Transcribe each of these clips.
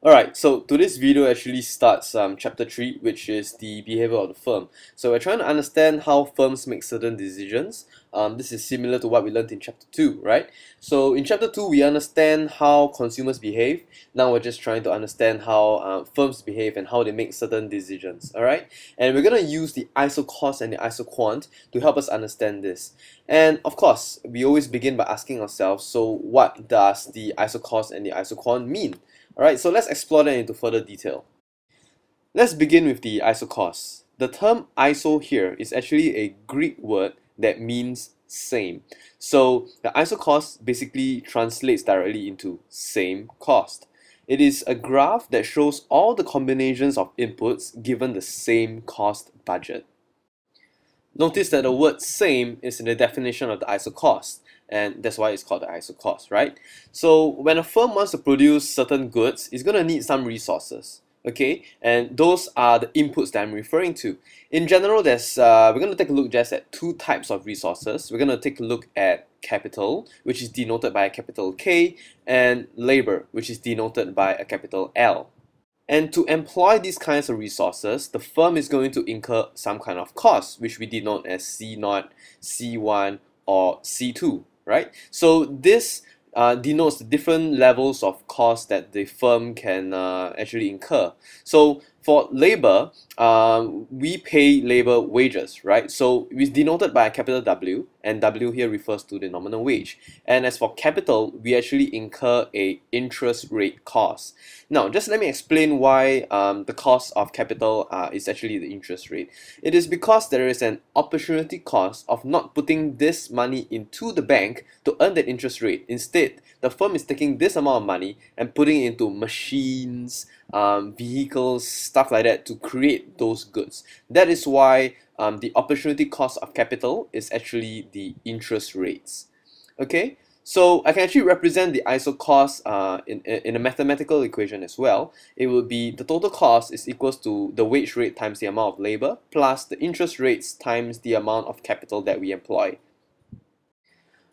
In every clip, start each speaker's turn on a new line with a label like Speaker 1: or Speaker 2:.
Speaker 1: Alright, so today's video actually starts chapter 3, which is the behavior of the firm. So we're trying to understand how firms make certain decisions. This is similar to what we learned in chapter 2, right? So in chapter 2, we understand how consumers behave. Now we're just trying to understand how firms behave and how they make certain decisions, alright? And we're going to use the Isocost and the Isoquant to help us understand this. And of course, we always begin by asking ourselves, so what does the Isocost and the Isoquant mean? Alright, so let's explore that into further detail. Let's begin with the isocost. The term iso here is actually a Greek word that means same. So the isocost basically translates directly into same cost. It is a graph that shows all the combinations of inputs given the same cost budget. Notice that the word same is in the definition of the isocost, and that's why it's called the isocost, right? So when a firm wants to produce certain goods, it's going to need some resources, okay? And those are the inputs that I'm referring to. In general, we're going to take a look just at two types of resources. We're going to take a look at capital, which is denoted by a capital K, and labor, which is denoted by a capital L. And to employ these kinds of resources, the firm is going to incur some kind of cost, which we denote as C0, C1, or C2, right? So this denotes the different levels of cost that the firm can actually incur. So for labor, we pay labor wages, right? So it's denoted by a capital W, and W here refers to the nominal wage. And as for capital, we actually incur a interest rate cost. Now, just let me explain why the cost of capital is actually the interest rate. It is because there is an opportunity cost of not putting this money into the bank to earn that interest rate. Instead, the firm is taking this amount of money and putting it into machines, vehicles, stuff like that to create those goods. That is why the opportunity cost of capital is actually the interest rates. Okay, so I can actually represent the ISO cost in a mathematical equation as well. It would be the total cost is equals to the wage rate times the amount of labor plus the interest rates times the amount of capital that we employ.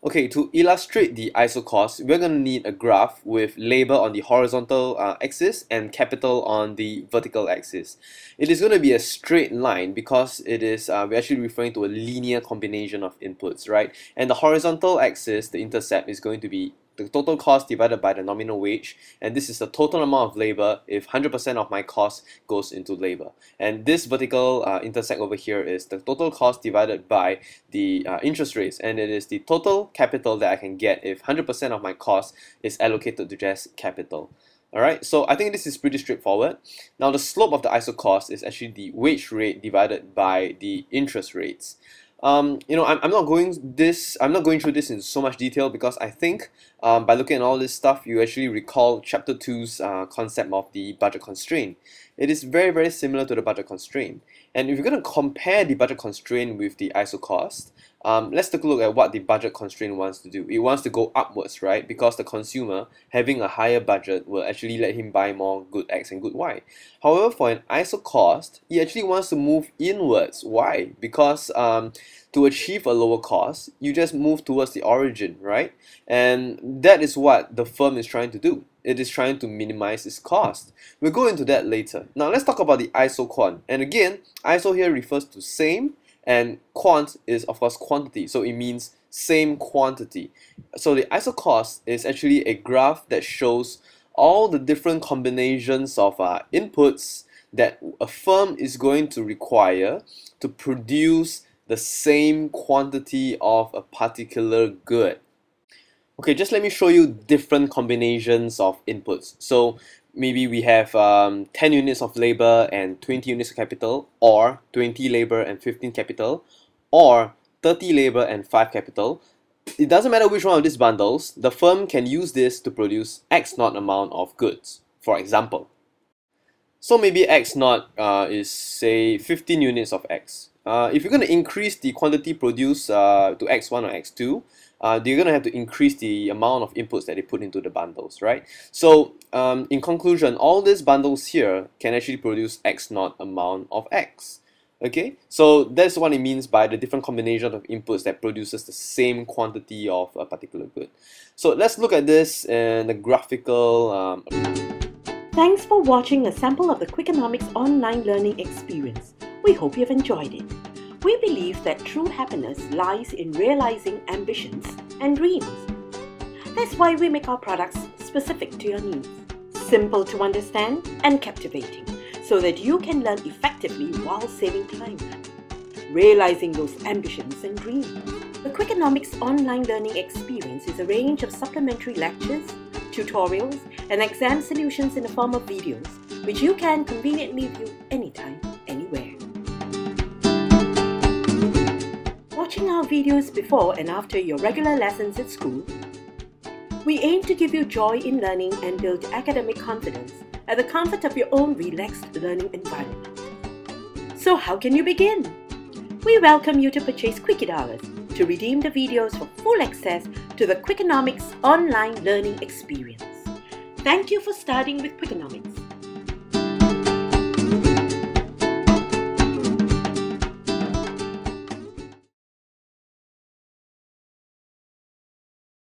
Speaker 1: Okay, to illustrate the isocost, we're going to need a graph with labor on the horizontal axis and capital on the vertical axis. It is going to be a straight line because it is we're actually referring to a linear combination of inputs, right? And the horizontal axis, the intercept, is going to be the total cost divided by the nominal wage, and this is the total amount of labor if 100% of my cost goes into labor. And this vertical intersect over here is the total cost divided by the interest rates, and it is the total capital that I can get if 100% of my cost is allocated to just capital. Alright, so I think this is pretty straightforward. Now the slope of the isocost is actually the wage rate divided by the interest rates. I'm not going through this in so much detail because I think by looking at all this stuff, you actually recall chapter 2's concept of the budget constraint. It is very, very similar to the budget constraint. And if you're going to compare the budget constraint with the ISO cost, let's take a look at what the budget constraint wants to do. It wants to go upwards, right? Because the consumer having a higher budget will actually let him buy more good X and good Y. However, for an ISO cost, he actually wants to move inwards. Why? Because to achieve a lower cost, you just move towards the origin, right? And that is what the firm is trying to do. It is trying to minimize its cost. We'll go into that later. Now let's talk about the isoquant. And again, iso here refers to same, and quant is of course quantity, so it means same quantity. So the isocost is actually a graph that shows all the different combinations of inputs that a firm is going to require to produce the same quantity of a particular good. Okay, just let me show you different combinations of inputs. So maybe we have 10 units of labor and 20 units of capital, or 20 labor and 15 capital, or 30 labor and 5 capital. It doesn't matter which one of these bundles, the firm can use this to produce X naught amount of goods, for example. So maybe X naught is, say, 15 units of X. If you're going to increase the quantity produced to X1 or X2, they're going to have to increase the amount of inputs that they put into the bundles, right? So in conclusion, all these bundles here can actually produce X naught amount of X. Okay, so that's what it means by the different combination of inputs that produces the same quantity of a particular good. So let's look at this in a graphical
Speaker 2: Thanks for watching a sample of the Quickonomics online learning experience. We hope you've enjoyed it. We believe that true happiness lies in realizing ambitions and dreams. That's why we make our products specific to your needs, simple to understand and captivating, so that you can learn effectively while saving time, realizing those ambitions and dreams. The Quickonomics online learning experience is a range of supplementary lectures, tutorials, and exam solutions in the form of videos, which you can conveniently view anytime, anywhere. Watching our videos before and after your regular lessons at school, we aim to give you joy in learning and build academic confidence at the comfort of your own relaxed learning environment. So how can you begin? We welcome you to purchase Quickie Dollars to redeem the videos for full access to the Quickonomics online learning experience. Thank you for starting with Quickonomics.